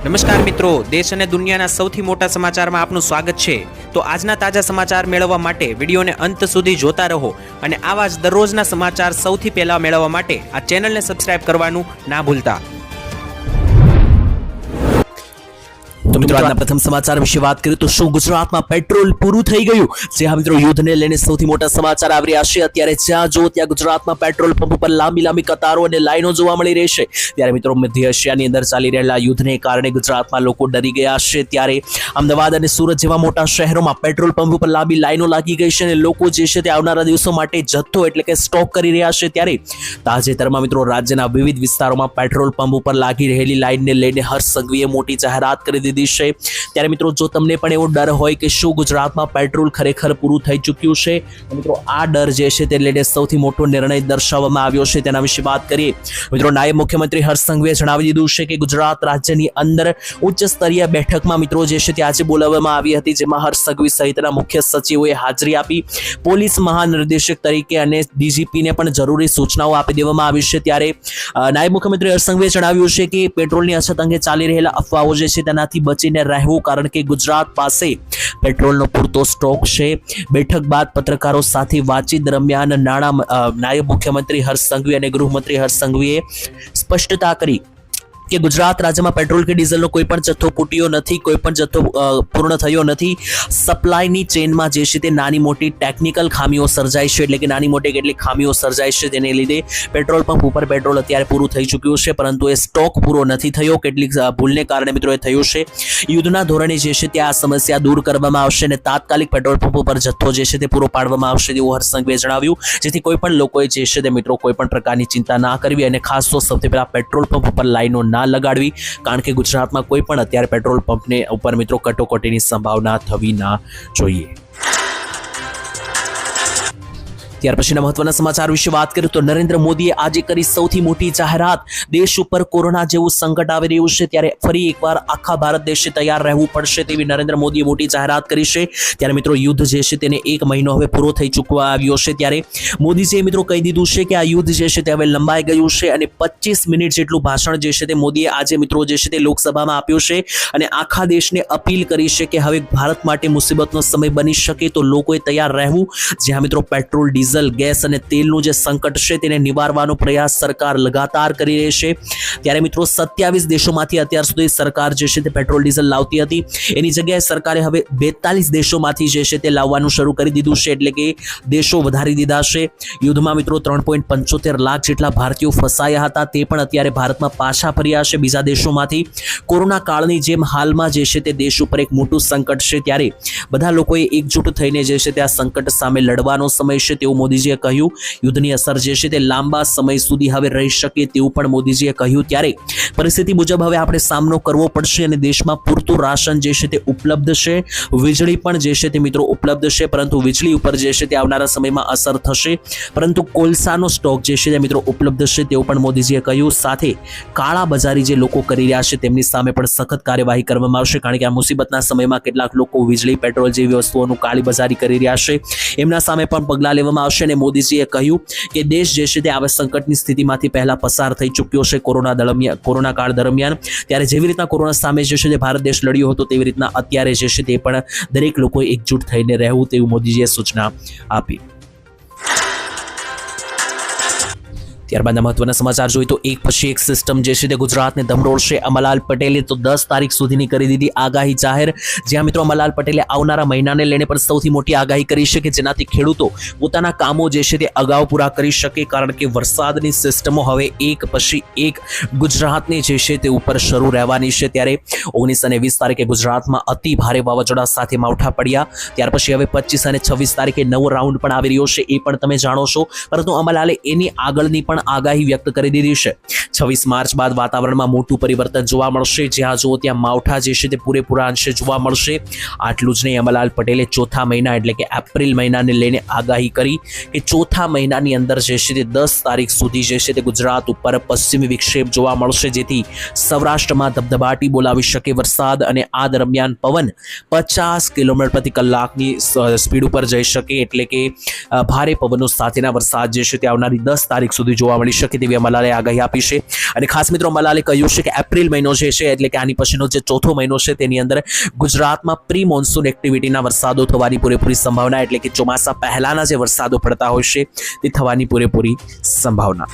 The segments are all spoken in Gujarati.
નમસ્કાર મિત્રો, દેશ અને દુનિયાના સૌથી મોટા સમાચારમાં આપનું સ્વાગત છે। તો આજના તાજા સમાચાર મેળવવા માટે વિડીયોને અંત સુધી જોતા રહો અને આવા જ દરરોજના સમાચાર સૌથી પહેલા મેળવવા માટે આ ચેનલને સબસ્ક્રાઇબ કરવાનું ના ભૂલતા। तो मित्रों आज प्रथम समाचार विषय बात करें तो शू गुजरात में पेट्रोल पूरू थई गयुं। जे हाँ मित्रों युद्ध ने लईने सौथी मोटा समाचार आवी रह्या छे। अत्यारे ज्यां जो त्यां गुजरात में पेट्रोल पंप पर लांबी लांबी कतारो अने लाइनो जोवा मळी रही छे। त्यारे मित्रों मध्य एशियानी अंदर चाली रहेला युद्धने कारणे गुजरात में लोको डरी गया छे। त्यारे अमदावाद अने सूरत जेवा मोटा शहेरों पेट्रोल पंप पर लांबी लाइनो लागी गई छे अने लोको जे छे ते आवनारा दिवसों माटे जथ्थो એટલે કે स्टॉक करी रह्या छे। त्यारे ताजेतरमां मित्रों राज्यना विविध विस्तारों में पेट्रोल पंप पर लागी रहेली लाइनने लईने हर्ष संघवीए मोटी जाहेरात करी दीधी छे। त्यारे मित्रों जो तमने पण एवो डर होय के शुं गुजरातमां पेट्रोल खरेखर पूरुं थई चूक्युं छे, तो मित्रों आ डर जे छे ते लईने सौथी मोटो निर्णय दर्शाववामां आव्यो छे। तेना विषे बात करीए। मित्रों नायब मुख्यमंत्री हर्ष संघवीए जणावी दीधुं छे के गुजरात राज्यनी अंदर उच्च स्तरीय बेठकमां मित्रों जे छे ते आज बोलाववामां आवी हती, जेमां हर्ष संघवी सहितना मुख्य सचिवोए हाजरी आपी। पोलीस महानिर्देशक तरीके अने डीजीपी ने पण जरूरी सूचनाओ आपी देवामां आवी छे। त्यारे नायब मुख्यमंत्री हर्ष संघवीए जणाव्युं छे के पेट्रोलनी अछत अंगे चाली रहेला अफवाओ जे छे तेनाथी बचीने रहेवुं, कारण के गुजरात पासे पेट्रोलनो पूरतो स्टॉक छे। बैठक बाद पत्रकारों साथे बातचीत दरमियान नायब मुख्यमंत्री हर्ष संघवी अने गृहमंत्री हर्ष संघवीए स्पष्टता करी कि गुजरात राज्य में पेट्रोल के डीजल कोई पण जत्थो फूट्यो नथी, कोई पण जत्थो पूर्ण थयो नथी। सप्लायनी चेन में जे छे ते नानी मोटी टेक्निकल खामीओ सर्जाई छे, એટલે કે નાની મોટી કેટલીક ખામીઓ સર્જાઈ છે, તેને લીધે પેટ્રોલ પંપ ઉપર પેટ્રોલ અત્યારે પૂરું થઈ ચૂક્યું છે, પરંતુ એ સ્ટોક પૂરો નથી થયો। કેટલીક ભૂલને કારણે મિત્રો એ થયું છે। યુદ્ધના ધોરણે જે છે તે આ સમસ્યા દૂર કરવામાં આવશે અને તાત્કાલિક પેટ્રોલ પંપ ઉપર જથ્થો જે છે તે પૂરો પાડવામાં આવશે તેવું હર્ષ સંઘવીએ જણાવ્યું, જેથી કોઈ પણ લોકોએ જે છે તે મિત્રો કોઈ પણ પ્રકારની ચિંતા ના કરવી અને ખાસ તો સૌથી પહેલા પેટ્રોલ પંપ ઉપર લાઈનો ના लगाड़वी, कारण के गुजरात में कोई पण अत्यारे पेट्रोल पंप ने ऊपर मित्रों कटोकटीनी संभावना थवी ना जोईए। ત્યાર પછીના મહત્વના સમાચાર વિશે વાત કરીએ તો નરેન્દ્ર મોદીએ આજે કરી સૌથી મોટી જાહેરાત। દેશ ઉપર કોરોના જેવું સંકટ આવી રહ્યું છે ત્યારે ફરી એકવાર આખા ભારત દેશે તૈયાર રહેવું પડશે તેવી નરેન્દ્ર મોદીએ મોટી જાહેરાત કરી છે। ત્યારે મિત્રો યુદ્ધ જે છે તેને 1 મહિનો હવે પૂરો થઈ ચૂકવા આવ્યો છે। ત્યારે મોદીજીએ મિત્રો કહી દીધું છે કે આ યુદ્ધ જે છે તે હવે લંબાઈ ગયું છે અને 25 મિનિટ જેટલું ભાષણ જે છે તે મોદીએ આજે મિત્રો જે છે તે લોકસભામાં આપ્યું છે અને આખા દેશને અપીલ કરી છે કે હવે ભારત માટે મુસીબતનો સમય બની શકે તો લોકોએ તૈયાર રહેવું। જ્યાં મિત્રો પેટ્રોલ ડીઝલ गैस અને તેલનું જે સંકટ છે તેને નિવારવાનો પ્રયાસ સરકાર લગાતાર કરી રહી છે। ત્યારે મિત્રો 27 દેશોમાંથી અત્યાર સુધી સરકાર જે છે તે પેટ્રોલ ડીઝલ લાવતી હતી, એની જગ્યાએ સરકારે હવે 42 દેશોમાંથી જે છે તે લાવવાનું શરૂ કરી દીધું છે, એટલે કે દેશો વધારી દીધા છે। યુદ્ધમાં મિત્રો 3.75 લાખ જેટલા ભારતીયો ફસાયા હતા, તે પણ અત્યારે ભારતમાં પાછા ફર્યા છે બીજા દેશોમાંથી। કોરોના કાળની જેમ હાલમાં જે છે તે દેશ ઉપર એક મોટું સંકટ છે, ત્યારે બધા લોકોએ એકજૂટ થઈને જે છે તે આ સંકટ સામે લડવાનો સમય છે તેવું મોદીજીએ કહ્યું। યુદ્ધની અસર જે છે તે લાંબા સમય સુધી હવે રહી શકે તેવું પણ મોદીજીએ કહ્યું। ત્યારે પરિસ્થિતિ મુજબ હવે આપણે સામનો કરવો પડશે અને દેશમાં પૂરતું રાશન જે છે તે ઉપલબ્ધ છે, વીજળી પણ જે છે તે મિત્રો ઉપલબ્ધ છે, પરંતુ વીજળી ઉપર જે છે તે આવનારા સમયમાં અસર થશે, પરંતુ કોલસાનો સ્ટોક જે છે તે મિત્રો ઉપલબ્ધ છે તેવું પણ મોદીજીએ કહ્યું। સાથે કાળા બજારી જે લોકો કરી રહ્યા છે તેમની સામે પણ સખત કાર્યવાહી કરવામાં આવશે, કારણ કે આ મુસીબતના સમયમાં કેટલાક લોકો વીજળી પેટ્રોલ જેવી વસ્તુઓનું કાળી બજારી કરી રહ્યા છે, એમના સામે પણ પગલાં લેવામાં આવશે। અને મોદીજીએ કહ્યું કે દેશ જે છે તે આવા સંકટની સ્થિતિમાંથી પહેલા પસાર થઈ ચૂક્યો છે કોરોના કાળ દરમિયાન। ત્યારે જેવી રીતના કોરોના સામે જે છે તે ભારત દેશ લડ્યો હતો તેવી રીતના અત્યારે જે છે તે પણ દરેક લોકોએ એકજૂટ થઈને રહેવું તેવું મોદીજીએ સૂચના આપી। ત્યારબાદના મહત્વના સમાચાર જોઈએ તો એક પછી એક સિસ્ટમ જે છે તે ગુજરાતને ધમરોળશે। અમરલાલ પટેલે તો 10 તારીખ સુધીની કરી દીધી આગાહી જાહેર, જ્યાં મિત્રો અમરલાલ પટેલે આવનારા મહિનાને લઈને પણ સૌથી મોટી આગાહી કરી છે કે જેનાથી ખેડૂતો પોતાના કામો જે છે તે અગાઉ પૂરા કરી શકે, કારણ કે વરસાદની સિસ્ટમો હવે એક પછી એક ગુજરાતની જે છે તે ઉપર શરૂ રહેવાની છે। ત્યારે 19 અને 20 તારીખે ગુજરાતમાં અતિ ભારે વાવાઝોડા સાથે માવઠા પડ્યા, ત્યાર પછી હવે 25 અને 26 તારીખે નવો રાઉન્ડ પણ આવી રહ્યો છે, એ પણ તમે જાણો છો, પરંતુ અમરલાલે એની આગળની પણ આગાહી વ્યક્ત કરી દીધી છે। 26 માર્ચ બાદ વાતાવરણમાં મોટું પરિવર્તન જોવા મળશે, જ્યાં જો ત્યાં માવઠા જે છે તે પૂરેપૂરા અંશે જોવા મળશે। આટલું જ નહીં, અમરલાલ પટેલે ચોથા મહિના એટલે કે એપ્રિલ મહિનાને લઈને આગાહી કરી કે ચોથા મહિનાની અંદર જે છે તે 10 તારીખ સુધી જે છે તે ગુજરાત ઉપર પશ્ચિમી વિક્ષેપ જોવા મળશે, જેથી સૌરાષ્ટ્રમાં ધબધબાટી બોલાવી શકે વરસાદ, અને આ દરમિયાન પવન 50 કિલોમીટર પ્રતિ કલાકની સ્પીડ ઉપર જઈ શકે, એટલે કે ભારે પવનો સાથેના વરસાદ જે છે તે આવનારી 10 તારીખ સુધી જોવા જોવા મળી શકે તેવી અંબાલાલે આગાહી આપી છે. અને ખાસ મિત્રો અંબાલાલે કહ્યું છે કે એપ્રિલ મહિનો જે છે એટલે કે આની પછીનો જે ચોથો મહિનો છે તેની અંદર ગુજરાતમાં પ્રી મોન્સૂન એક્ટિવિટીના વરસાદો થવાની પૂરેપૂરી સંભાવના, એટલે કે ચોમાસા પહેલાના જે વરસાદો પડતા હોય છે તે થવાની પૂરેપૂરી સંભાવના.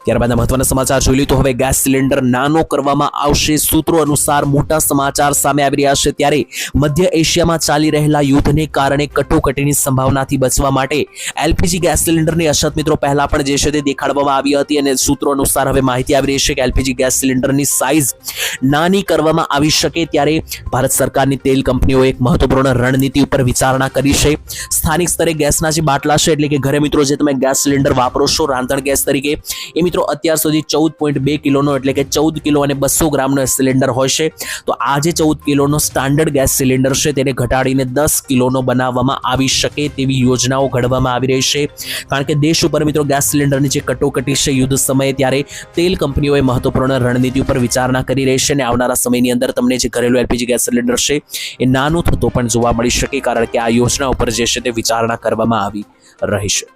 ત્યારબાદ મહત્વના સમાચાર જોઈ લઈએ તો હવે ગેસ સિલિન્ડર નાનો કરવામાં આવશે. સૂત્રો અનુસાર મોટા સમાચાર સામે આવી રહ્યા છે. ત્યારે મધ્ય એશિયામાં ચાલી રહેલા યુદ્ધને કારણે કટોકટીની સંભાવનાથી બચવા માટે એલપીજી ગેસ સિલિન્ડરની અછત મિત્રો પહેલા પણ જે છે તે દેખાડવામાં આવી હતી, અને સૂત્રો અનુસાર હવે માહિતી આવી રહી છે કે એલપીજી ગેસ સિલિન્ડરની સાઇઝ નાની કરવામાં આવી શકે. ત્યારે ભારત સરકારની તેલ કંપનીઓએ એક મહત્વપૂર્ણ રણનીતિ ઉપર વિચારણા કરી છે. સ્થાનિક સ્તરે ગેસના જે બાટલા છે એટલે કે ઘરે મિત્રો જે તમે ગેસ સિલિન્ડર વાપરો છો રાંધણ ગેસ તરીકે, એ મિત્રો અત્યાર સુધી 14.2 કિલોનો એટલે કે 14 કિલો અને 200 ગ્રામનો સિલિન્ડર હોય છે. તો આ જે 14 કિલોનો સ્ટાન્ડર્ડ ગેસ સિલિન્ડર છે તેને ઘટાડીને 10 કિલોનો બનાવવામાં આવી શકે તેવી યોજનાઓ ઘડવામાં આવી રહી છે. કારણ કે દેશ ઉપર મિત્રો ગેસ સિલિન્ડરની જે કટોકટી છે યુદ્ધ સમયે, ત્યારે તેલ કંપનીઓએ મહત્વપૂર્ણ રણનીતિ ઉપર વિચારણા કરી રહી છે. અને આવનારા સમયની અંદર તમને જે ઘરેલું એલપીજી ગેસ સિલિન્ડર છે એ નાનું થતો પણ જોવા મળી શકે, કારણ કે આ યોજના ઉપર જે છે તે વિચારણા કરવામાં આવી રહી છે.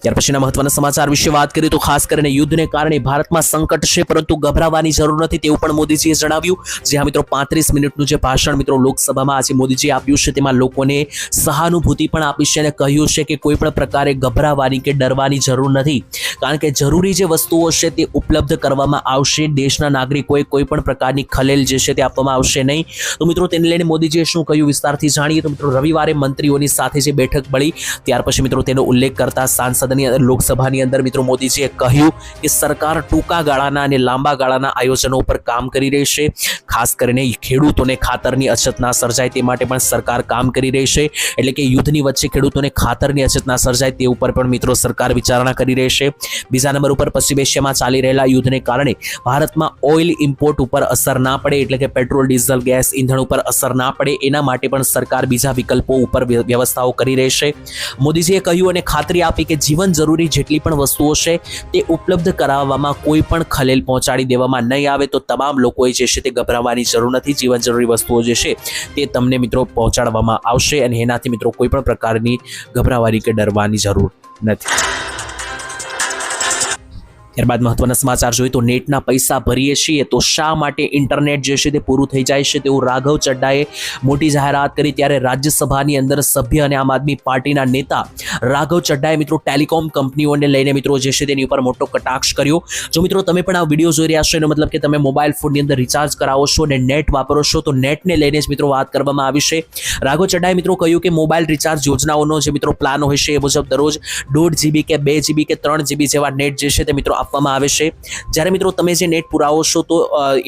ત્યાર પછીના મહત્વના સમાચાર વિશે વાત કરીએ તો ખાસ કરીને યુદ્ધને કારણે ભારતમાં સંકટ છે, પરંતુ ગભરાવાની જરૂર નથી તેવું પણ મોદીજીએ જણાવ્યું. જ્યાં મિત્રો 35 મિનિટનું જે ભાષણ મિત્રો લોકસભામાં આજે મોદીજીએ આપ્યું છે તેમાં લોકોને સહાનુભૂતિ પણ આપી છે અને કહ્યું છે કે કોઈ પણ પ્રકારે ગભરાવાની કે ડરવાની જરૂર નથી, કારણ કે જરૂરી જે વસ્તુઓ છે તે ઉપલબ્ધ કરવામાં આવશે. દેશના નાગરિકોએ કોઈ પણ પ્રકારની ખલેલ જે છે તે આપવામાં આવશે નહીં. તો મિત્રો તેને લઈને મોદીજીએ શું કહ્યું વિસ્તારથી જાણીએ. તો મિત્રો રવિવારે મંત્રીઓની સાથે જે બેઠક મળી ત્યાર પછી મિત્રો તેનો ઉલ્લેખ કરતા સાંસદ લોકસભાની અંદર મિત્રો મોદીજીએ કહ્યું કે સરકાર ટૂંકા ગાળાના અને લાંબા ગાળાના આયોજનો ઉપર કામ કરી રહી છે. ખાસ કરીને ખેડૂતોને ખાતરની અછત ના સર્જાય તે માટે પણ સરકાર કામ કરી રહી છે. એટલે કે યુદ્ધની વચ્ચે ખેડૂતોને ખાતરની અછત ના સર્જાય તે ઉપર પણ મિત્રો સરકાર વિચારણા કરી રહી છે. બીજા નંબર ઉપર પશ્ચિમ એશિયામાં ચાલી રહેલા યુદ્ધને કારણે ભારતમાં ઓઇલ ઇમ્પોર્ટ ઉપર અસર ના પડે, એટલે કે પેટ્રોલ ડીઝલ ગેસ ઈંધણ ઉપર અસર ના પડે, એના માટે પણ સરકાર બીજા વિકલ્પો ઉપર વ્યવસ્થાઓ કરી રહી છે. મોદીજીએ કહ્યું અને ખાતરી આપી કે જીવન જરૂરી જેટલી પણ વસ્તુઓ છે તે ઉપલબ્ધ કરાવવામાં કોઈ પણ ખલેલ પહોંચાડી દેવામાં નહીં આવે. તો તમામ લોકોએ જે છે તે ગભરાવાની જરૂર નથી. જીવન જરૂરી વસ્તુઓ જે છે તે તમને મિત્રો પહોંચાડવામાં આવશે અને એનાથી મિત્રો કોઈ પણ પ્રકારની ગભરાવાની કે ડરવાની જરૂર નથી. ત્યારબાદ મહત્વના સમાચાર જોઈએ તો નેટના પૈસા ભરીએ છીએ તો શા માટે ઇન્ટરનેટ જે છે તે પૂરું થઈ જાય છે તેવું રાઘવ ચડ્ડાએ મોટી જાહેરાત કરી. ત્યારે રાજ્યસભાની અંદર સભ્ય અને આમ આદમી પાર્ટીના નેતા રાઘવ ચડ્ડાએ મિત્રો ટેલિકોમ કંપનીઓને લઈને મિત્રો જે છે તેની ઉપર મોટો કટાક્ષ કર્યો. જો મિત્રો તમે પણ આ વિડીયો જોઈ રહ્યા છો એનો મતલબ કે તમે મોબાઈલ ફોનની અંદર રિચાર્જ કરાવો છો અને નેટ વાપરો છો, તો નેટને લઈને જ મિત્રો વાત કરવામાં આવી છે. રાઘવ ચડ્ડાએ મિત્રો કહ્યું કે મોબાઈલ રિચાર્જ યોજનાઓનો જે મિત્રો પ્લાન હોય છે એ મુજબ દરરોજ 1.5 GB કે 2 GB કે 3 GB જેવા નેટ જે છે તે મિત્રો આપવામાં આવે છે. જ્યારે મિત્રો તમે જે નેટ પુરાવો છો તો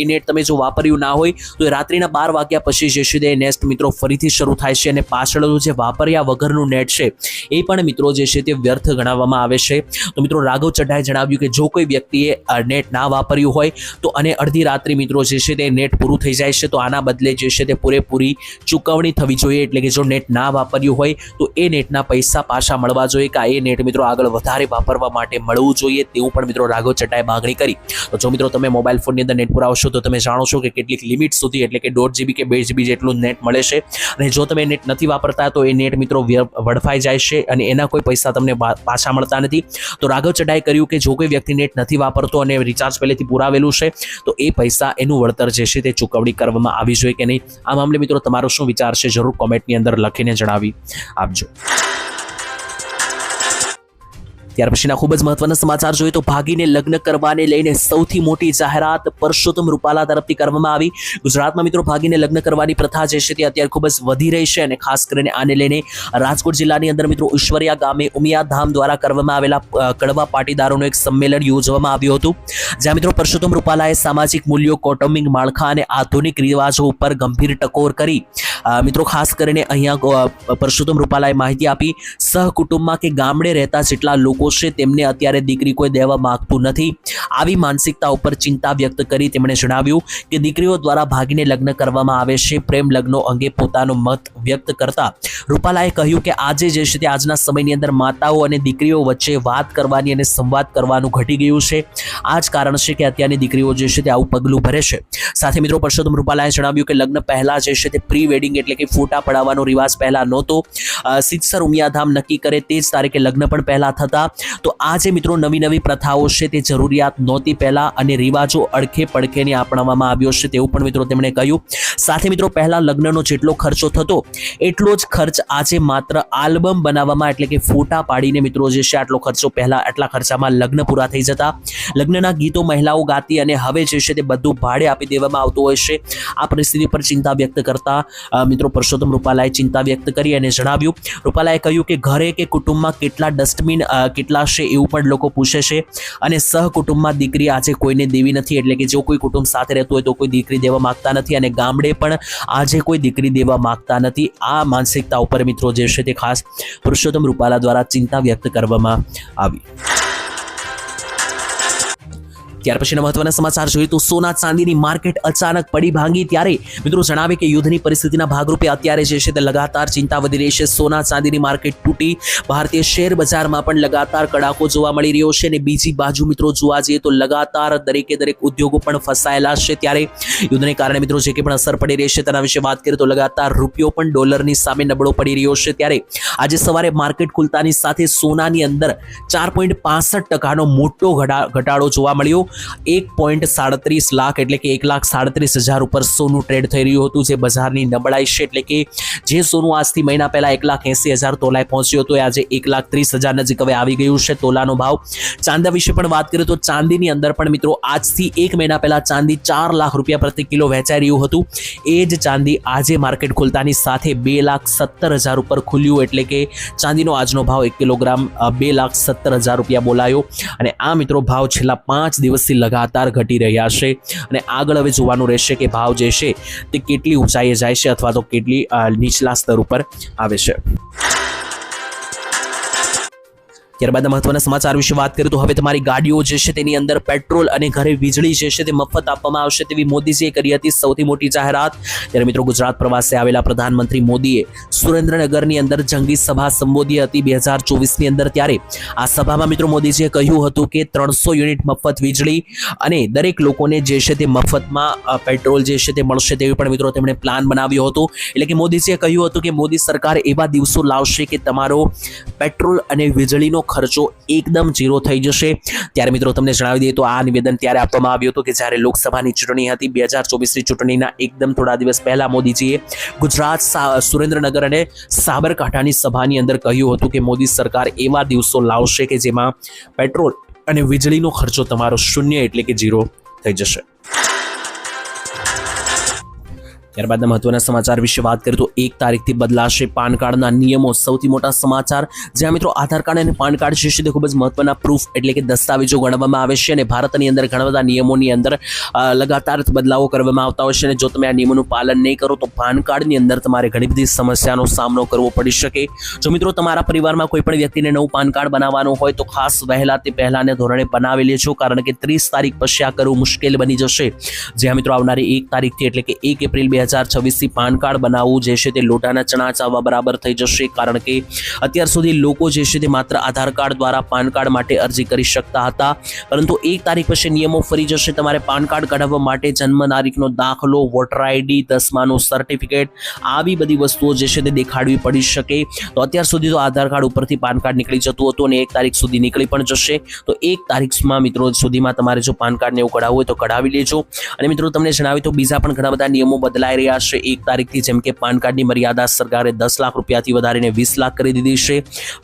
એ નેટ તમે જો વાપર્યું ના હોય તો રાત્રિના 12 વાગ્યા પછી જે છે તે નેટ મિત્રો ફરીથી શરૂ થાય છે અને પાછળનું જે વાપર્યા વગરનું નેટ છે એ પણ મિત્રો જે છે તે વ્યર્થ ગણાવવામાં આવે છે. તો મિત્રો રાઘવ ચડ્ડાએ જણાવ્યું કે જો કોઈ વ્યક્તિએ નેટ ના વાપર્યું હોય તો અને અડધી રાત્રિ મિત્રો જે છે તે નેટ પૂરું થઈ જાય છે તો આના બદલે જે છે તે પૂરેપૂરી ચૂકવણી થવી જોઈએ. એટલે કે જો નેટ ના વાપર્યું હોય તો એ નેટના પૈસા પાછા મળવા જોઈએ કે એ નેટ મિત્રો આગળ વધારે વાપરવા માટે મળવું જોઈએ તેવું પણ મિત્રો રાઘવ ચડ્ડાએ માંગણી કરી. તો જો મિત્રો તમે મોબાઈલ ફોનની અંદર નેટ પુરાવશો તો તમે જાણો છો કે કેટલીક લિમિટ સુધી એટલે કે 1.5 GB કે 2 GB જેટલું નેટ મળે છે. અને જો તમે નેટ નથી વાપરતા તો એ નેટ મિત્રો વડફાઈ જાય છે અને એના કોઈ પૈસા તમને પાછા મળતા નથી. તો રાઘવ ચડ્ડાએ કર્યું કે જો કોઈ વ્યક્તિ નેટ નથી વાપરતો અને રિચાર્જ પહેલેથી પુરાવેલું છે તો એ પૈસા એનું વળતર જે છે તે ચૂકવણી કરવામાં આવી જોઈએ કે નહીં. આ મામલે મિત્રો તમારો શું વિચાર છે જરૂર કોમેન્ટની અંદર લખીને જણાવી આપજો. ત્યાર પછીના ખૂબ જ મહત્વના સમાચાર જોઈએ તો ભાગીને લગ્ન કરવાને લઈને સૌથી મોટી જાહેરાત પરસોત્તમ રૂપાલા તરફથી કરવામાં આવી. ગુજરાતમાં મિત્રો ભાગીને લગ્ન કરવાની પ્રથા જે છે તે અત્યારે ખૂબ જ વધી રહી છે અને ખાસ કરીને આને લઈને રાજકોટ જિલ્લાની અંદર મિત્રો ઈશ્વરિયા ગામે ઉમિયા ધામ દ્વારા કરવામાં આવેલા કડવા પાટીદારોનું એક સંમેલન યોજવામાં આવ્યું હતું. જ્યાં મિત્રો પરસોત્તમ રૂપાલાએ સામાજિક મૂલ્યો, કૌટુંબિક માળખા અને આધુનિક રિવાજો ઉપર ગંભીર ટકોર કરી. મિત્રો ખાસ કરીને અહીંયા પરસોત્તમ રૂપાલાએ માહિતી આપી સહકુટુંબમાં કે ગામડે રહેતા જેટલા લોકો લોકો છે તેમને અત્યારે દીકરી કોઈ દેવા માંગતું નથી. આવી માનસિકતા ઉપર ચિંતા વ્યક્ત કરી તેમણે જણાવ્યું કે દીકરીઓ દ્વારા ભાગીને લગ્ન કરવામાં આવે છે. પ્રેમ લગ્નો અંગે પોતાનો મત વ્યક્ત કરતા રૂપાલાએ કહ્યું કે આજે જે છે તે આજના સમયની અંદર માતાઓ અને દીકરીઓ વચ્ચે વાત કરવાની અને સંવાદ કરવાનું ઘટી ગયું છે. આ જ કારણ છે કે અત્યારની દીકરીઓ જે છે તે આવું પગલું ભરે છે. સાથે મિત્રો પરસોત્તમ રૂપાલાએ જણાવ્યું કે લગ્ન પહેલા જે છે તે પ્રી વેડિંગ એટલે કે ફોટા પડાવવાનો રિવાજ પહેલા નહોતો. સિત્સર ઉમિયાધામ નક્કી કરે તે જ તારીખે લગ્ન પણ પહેલા થતા. તો આ જે મિત્રો નવી પ્રથાઓ છે તે જરૂરિયાત નહોતી પહેલા અને રિવાજો અડખે પડખેની અપનાવવામાં આવ્યો છે તેવું પણ મિત્રો તેમણે કહ્યું. સાથે મિત્રો પહેલા લગ્નનો જેટલો ખર્ચો થતો એટલો જ ખર્ચ આજે માત્ર આલ્બમ બનાવવામાં એટલે કે ફોટા પાડીને મિત્રો જે છે આટલો ખર્ચો પહેલા આટલા ખર્ચામાં લગ્ન પૂરા થઈ જતા. લગ્નના ગીતો મહિલાઓ ગાતી અને હવે જે છે તે બધું ભાડે આપી દેવામાં આવતું હોય છે. આ પરિસ્થિતિ પર ચિંતા વ્યક્ત કરતા મિત્રો પરસોત્તમ રૂપાલાએ ચિંતા વ્યક્ત કરી અને જણાવ્યું. રૂપાલાએ કહ્યું કે ઘરે કે કુટુંબમાં કેટલા ડસ્ટબિન કેટલા છે એવું પણ લોકો પૂછે છે અને સહકુટુંબમાં દીકરી આજે કોઈને દેવી નથી એટલે કે જો કોઈ કુટુંબ સાથે રહેતું હોય તો કોઈ દીકરી દેવા માંગતા નથી અને ગામડે પણ આજે કોઈ દીકરી દેવા માંગતા નથી. આ માનસિકતા ઉપર મિત્રો જે છે તે ખાસ પરસોત્તમ રૂપાલા દ્વારા ચિંતા વ્યક્ત કરવામાં આવી. ત્યાર પછીના મહત્વના સમાચાર જોઈએ તો સોના ચાંદીની માર્કેટ અચાનક પડી ભાંગી. ત્યારે મિત્રો જણાવે કે યુદ્ધની પરિસ્થિતિના ભાગરૂપે અત્યારે જે છે તે લગાતાર ચિંતા વધી રહી છે. સોના ચાંદીની માર્કેટ તૂટી. ભારતીય શેર બજારમાં પણ લગાતાર કડાકો જોવા મળી રહ્યો છે અને બીજી બાજુ મિત્રો જોવા જઈએ તો લગાતાર દરેક ઉદ્યોગો પણ ફસાયેલા છે. ત્યારે યુદ્ધને કારણે મિત્રો જે કે પણ અસર પડી રહી છે તેના વિશે વાત કરીએ તો લગાતાર રૂપિયો પણ ડોલરની સામે નબળો પડી રહ્યો છે. ત્યારે આજે સવારે માર્કેટ ખુલતાની સાથે સોનાની અંદર 4.65% મોટો ઘટાડો જોવા મળ્યો. 1.37 લાખ એટલે કે 1,37,000 ઉપર સોનું ટ્રેડ થઈ રહ્યું હતું. જે બજારની નબળાઈ છે એટલે કે જે સોનું આજથી મહિના પહેલા 1,80,000 તોલાએ પહોંચ્યું હતું એ આજે 1,30,000 નજીક હવે આવી ગયું છે તોલાનો ભાવ. ચાંદા વિશે પણ વાત કરીએ તો ચાંદીની અંદર પણ મિત્રો આજથી 1 મહિના પહેલા ચાંદી 4 લાખ રૂપિયા પ્રતિ કિલો વેચાઈ રહ્યું હતું. એ જ ચાંદી આજે માર્કેટ ખુલતાની સાથે 2,70,000 ઉપર ખુલ્યું એટલે કે ચાંદીનો આજનો ભાવ 1 કિલોગ્રામ 2,70,000 રૂપિયા બોલાયો અને આ મિત્રો ભાવ છેલ્લા 5 દિવસથી લગાતાર ઘટી રહ્યા છે અને આગળ હવે જોવાનું રહેશે કે ભાવ જે છે તે કેટલી ઊંચાઈએ જાય છે અથવા તો કેટલી નીચલા સ્તર ઉપર આવે છે. ત્યારબાદ મહત્વના સમાચાર વિશે વાત કરીએ તો હવે તમારી ગાડીઓ જે છે તેની અંદર પેટ્રોલ અને ઘરે વીજળી જે છે તે મફત આપવામાં આવશે તેવી મોદીજીએ કરી હતી સૌથી મોટી જાહેરાત. ત્યારે મિત્રો ગુજરાત પ્રવાસે આવેલા પ્રધાનમંત્રી મોદીએ સુરેન્દ્રનગરની અંદર જંગી સભા સંબોધી હતી 2024ની અંદર. ત્યારે આ સભામાં મિત્રો મોદીજીએ કહ્યું હતું કે 300 યુનિટ મફત વીજળી અને દરેક લોકોને જે છે તે મફતમાં પેટ્રોલ જે છે તે મળશે તેવી પણ મિત્રો તેમણે પ્લાન બનાવ્યો હતો. એટલે કે મોદીજીએ કહ્યું હતું કે મોદી સરકાર એવા દિવસો લાવશે કે તમારો પેટ્રોલ અને વીજળીનો ખર્ચો એકદમ ઝીરો થઈ જશે. ત્યારે મિત્રો તમને જણાવી દઈએ તો આ નિવેદન ત્યારે આપવામાં આવ્યું હતું કે જ્યારે લોકસભાની ચૂંટણી હતી 2024ની ચૂંટણીના એકદમ થોડા દિવસ પહેલા મોદીજીએ ગુજરાત સુરેન્દ્રનગર અને સાબરકાંઠાની સભાની અંદર કહ્યું હતું કે મોદી સરકાર એવા દિવસો લાવશે કે જેમાં પેટ્રોલ અને વીજળીનો ખર્ચો તમારો શૂન્ય એટલે કે ઝીરો થઈ જશે. ત્યારબાદના મહત્વના સમાચાર વિશે વાત કરીએ તો 1 તારીખથી બદલાશે પાન કાર્ડના નિયમો. સૌથી મોટા સમાચાર જ્યાં મિત્રો આધાર કાર્ડ અને પાન કાર્ડ જે છે તે ખૂબ જ મહત્વના પ્રૂફ એટલે કે દસ્તાવેજો ગણવામાં આવે છે અને ભારતની અંદર ઘણા બધા નિયમોની અંદર લગાતાર બદલાવો કરવામાં આવતા હોય છે અને જો તમે આ નિયમોનું પાલન નહીં કરો તો પાન કાર્ડની અંદર તમારે ઘણી બધી સમસ્યાનો સામનો કરવો પડી શકે. જો મિત્રો તમારા પરિવારમાં કોઈ પણ વ્યક્તિને નવું પાન કાર્ડ બનાવવાનું હોય તો ખાસ વહેલા તે પહેલાને ધોરણે બનાવી લેજો કારણ કે 30 તારીખ પછી આ કરવું મુશ્કેલ બની જશે. જ્યાં મિત્રો આવનારી 1 તારીખથી એટલે કે 1 એપ્રિલ 2026થી પાન કાર્ડ બનાવવું જે છે તે લોટાના ચણા ચાવવા બરાબર થઈ જશે કારણ કે અત્યાર સુધી લોકો જે છે તે માત્ર આધાર કાર્ડ દ્વારા પાન કાર્ડ માટે અરજી કરી શકતા હતા પરંતુ 1 તારીખ પછી નિયમો ફરી જશે. તમારે પાન કાર્ડ કઢાવવા માટે જન્મ તારીખનો દાખલો, વોટર આઈડી, 10માનું સર્ટિફિકેટ આવી બધી વસ્તુઓ જે છે તે દેખાડવી પડી શકે. તો અત્યાર સુધી તો આધાર કાર્ડ ઉપરથી પાન કાર્ડ નીકળી જતું હતું અને 1 તારીખ સુધી નીકળી પણ જશે. તો 1 તારીખમાં મિત્રો સુધીમાં તમારે જો પાન કાર્ડને એવું કઢાવવું હોય તો કઢાવી લેજો. અને મિત્રો તમને જણાવી તો બીજા પણ ઘણા બધા નિયમો બદલાઈ રહ્યા છે 1 તારીખથી. જેમ કે પાન કાર્ડની મર્યાદા સરકારે 10 લાખ રૂપિયાથી વધારીને 20 લાખ કરી દીધી છે.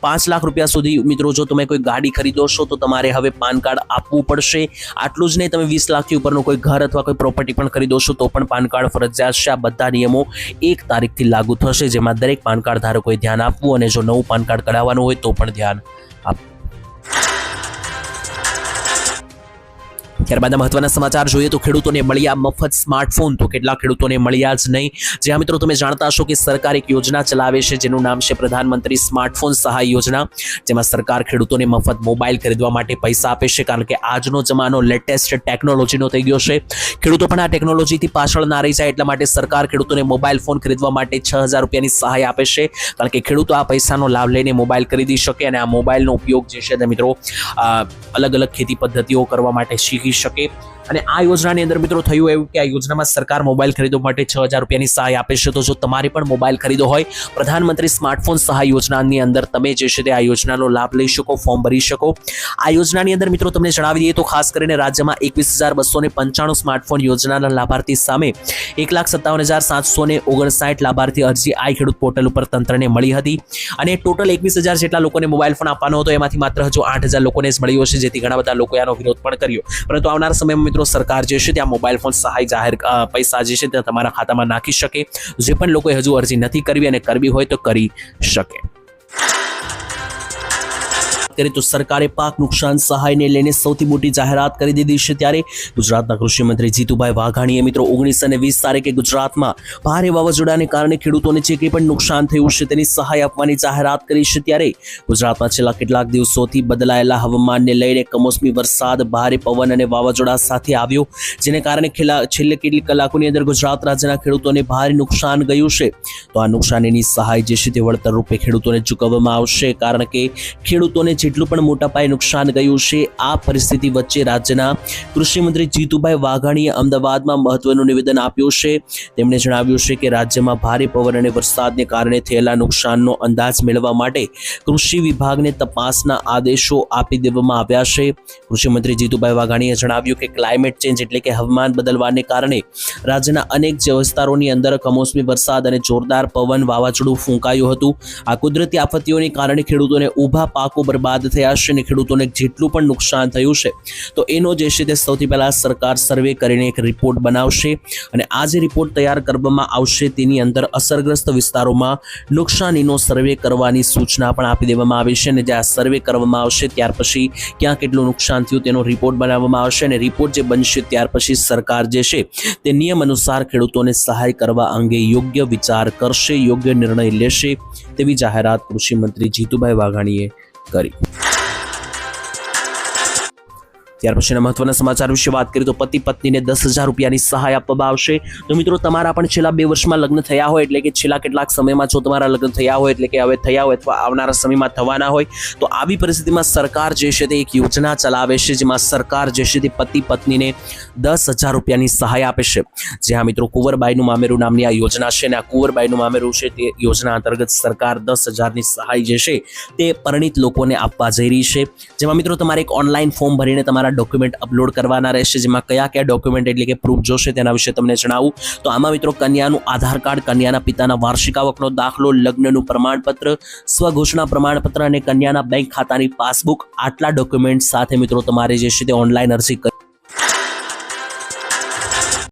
5 લાખ રૂપિયા સુધી મિત્રો જો તમે કોઈ ગાડી ખરીદો છો તો તમારે હવે પાન કાર્ડ આપવું પડશે. આટલું જ નહીં, તમે 20 લાખથી ઉપરનું કોઈ ઘર અથવા કોઈ પ્રોપર્ટી પણ ખરીદો છો તો પણ પાન કાર્ડ ફરજિયાત છે. આ બધા નિયમો 1 તારીખથી લાગુ થશે જેમાં દરેક પાન કાર્ડ ધારકોએ ધ્યાન આપવું અને જો નવું પાન કાર્ડ કઢાવવાનું હોય તો પણ ધ્યાન આપવું. ત્યારબાદ મહત્વના સમાચાર જોઈએ તો ખેડૂતોને મળ્યા મફત સ્માર્ટફોન, તો કેટલા ખેડૂતોને મળ્યા જ નહીં. જે મિત્રો તમે જાણતા હશો કે સરકાર એક યોજના ચલાવે છે જેનું નામ છે પ્રધાનમંત્રી સ્માર્ટફોન સહાય યોજના, જેમાં સરકાર ખેડૂતોને મફત મોબાઈલ ખરીદવા માટે પૈસા આપે છે, કારણ કે આજનો જમાનો લેટેસ્ટ ટેકનોલોજીનો થઈ ગયો છે. ખેડૂતો પણ આ ટેકનોલોજીથી પાછળ ના રહી જાય એટલા માટે સરકાર ખેડૂતોને મોબાઈલ ફોન ખરીદવા માટે 6,000 રૂપિયાની સહાય આપે છે, કારણ કે ખેડૂતો આ પૈસાનો લાભ લઈને મોબાઈલ ખરીદી શકે અને આ મોબાઈલનો ઉપયોગ જે છે તે મિત્રો અલગ અલગ ખેતી પદ્ધતિઓ કરવા માટે શીખી શકે. અને આ યોજનાની અંદર મિત્રો થયું એવું કે આ યોજનામાં સરકાર મોબાઈલ ખરીદવા માટે 6,000 રૂપિયાની સહાય આપે છે. તો જો તમારે પણ મોબાઈલ ખરીદો હોય, પ્રધાનમંત્રી સ્માર્ટફોન સહાય યોજનાની અંદર તમે જે છે તે આ યોજનાનો લાભ લઈ શકો, ફોર્મ ભરી શકો. આ યોજનાની અંદર મિત્રો તમને જણાવી દઈએ તો ખાસ કરીને રાજ્યમાં 21,295 સ્માર્ટફોન યોજનાના લાભાર્થી સામે 1,57,759 લાભાર્થી અરજી આઈ ખેડૂત પોર્ટલ ઉપર તંત્રને મળી હતી. અને ટોટલ 21,000 જેટલા લોકોને મોબાઈલ ફોન આપવાનો હતો, એમાંથી માત્ર હજુ 8,000 લોકોને જ મળ્યો છે, જેથી ઘણા બધા લોકોએ આનો વિરોધ પણ કર્યો. પરંતુ આવનાર સમયમાં મિત્રો સરકાર જે છે ત્યાં મોબાઈલ ફોન સહાય જાહેર પૈસા જે છે તે તમારા ખાતામાં નાખી શકે. જે પણ લોકોએ હજુ અરજી નથી કરવી અને કરવી હોય તો કરી શકે. તો સરકારે પાક નુકસાન સહાયને લઈને સૌથી મોટી જાહેરાત કરી દીધી છે. ત્યારે ગુજરાતના કૃષિ મંત્રી જીતુભાઈ વાઘાણીએ મિત્રો 19 અને 20 તારીખે ગુજરાતમાં ભારે વાવાઝોડાને કારણે ખેડૂતોને જે કંઈ પણ નુકસાન થયું છે તેની સહાય આપવાની જાહેરાત કરી છે. ત્યારે ગુજરાતમાં છેલ્લા કેટલાક દિવસોથી બદલાયેલા હવામાનને લઈને કમોસમી વરસાદ, ભારે પવન અને વાવાઝોડા સાથે આવ્યો, જેને કારણે છેલ્લે કેટલીક કલાકોની અંદર ગુજરાત રાજ્યના ખેડૂતોને ભારે નુકસાન ગયું છે. તો આ નુકસાનીની સહાય જે છે તે વળતર રૂપે ખેડૂતોને ચૂકવવામાં આવશે, કારણ કે ખેડૂતોને જેટલું પણ મોટા પાયે નુકસાન ગયું છે. આ પરિસ્થિતિ વચ્ચે રાજ્યના કૃષિ મંત્રી જીતુભાઈ વાઘાણીએ અમદાવાદમાં મહત્વનું નિવેદન આપ્યું છે. તેમણે જણાવ્યું છે કે રાજ્યમાં ભારે પવન અને વરસાદને કારણે થયેલા નુકસાનનો અંદાજ મેળવવા માટે કૃષિ વિભાગને તપાસના આદેશો આપી દેવામાં આવ્યા છે. કૃષિ મંત્રી જીતુભાઈ વાઘાણીએ જણાવ્યું કે ક્લાઇમેટ ચેન્જ એટલે કે હવામાન બદલવાને કારણે રાજ્યના અનેક વિસ્તારોની અંદર કમોસમી વરસાદ અને જોરદાર પવન, વાવાઝોડું ફૂંકાયું હતું. આ કુદરતી આફતોને કારણે ખેડૂતોને ઊભા પાકો બરબાદ થયા છે અને ખેડૂતોને જેટલું પણ નુકસાન થયું છે તો એનો જે છે તે સૌથી પહેલા સરકાર સર્વે કરીને એક રિપોર્ટ બનાવશે અને આ જે રિપોર્ટ તૈયાર કરવામાં આવશે તેની અંદર અસરગ્રસ્ત વિસ્તારોમાં નુકસાનીનો સર્વે કરવાની સૂચના પણ આપી દેવામાં આવી છે. અને જ્યાં સર્વે કરવામાં આવશે ત્યાર પછી ક્યાં કેટલું નુકસાન થયું તેનો રિપોર્ટ બનાવવામાં આવશે અને રિપોર્ટ જે બનશે ત્યાર પછી સરકાર જે છે તે નિયમ અનુસાર ખેડૂતોને સહાય કરવા અંગે યોગ્ય વિચાર કરશે, યોગ્ય નિર્ણય લેશે, તેવી જાહેરાત કૃષિ મંત્રી જીતુભાઈ વાઘાણીએ કરી. ત્યાર પછીના મહત્વના સમાચાર વિશે વાત કરીએ તો પતિ પત્નીને 10,000 રૂપિયાની સહાય આપવામાં આવશે. તો મિત્રો તમારા પણ છેલ્લા 2 વર્ષમાં લગ્ન થયા હોય, એટલે કે છેલ્લા કેટલાક સમયમાં જો તમારા લગ્ન થયા હોય, એટલે કે હવે થયા હોય અથવા આવનારા સમયમાં થવાના હોય, તો આવી પરિસ્થિતિમાં સરકાર જે છે તે એક યોજના ચલાવે છે, જેમાં સરકાર જે છે તે પતિ પત્નીને 10,000 રૂપિયાની સહાય આપે છે. જે મિત્રો કુંવરબાઈનું મામેરું નામની આ યોજના છે અને આ કુંવરબાઈનું મામેરું છે તે યોજના અંતર્ગત સરકાર 10,000ની સહાય જે છે તે પરિણીત લોકોને આપવા જઈ રહી છે. જેમાં મિત્રો તમારે એક ઓનલાઈન ફોર્મ ભરીને તમારા ડોક્યુમેન્ટ અપલોડ કરવાના રહેશે, જેમાં કયા ડોક્યુમેન્ટ એટલે કે પ્રૂફ જોશે તેના વિશે તમને જણાવું. તો આમાં મિત્રો કન્યાનું આધાર કાર્ડ, કન્યાના પિતાના વાર્ષિક આવકનો દાખલો, લગ્નનું પ્રમાણપત્ર, સ્વઘોષણા પ્રમાણપત્ર અને કન્યાના બેંક ખાતાની પાસબુક, આટલા ડોક્યુમેન્ટ સાથે મિત્રો તમારે જે છે તે ઓનલાઈન અરજી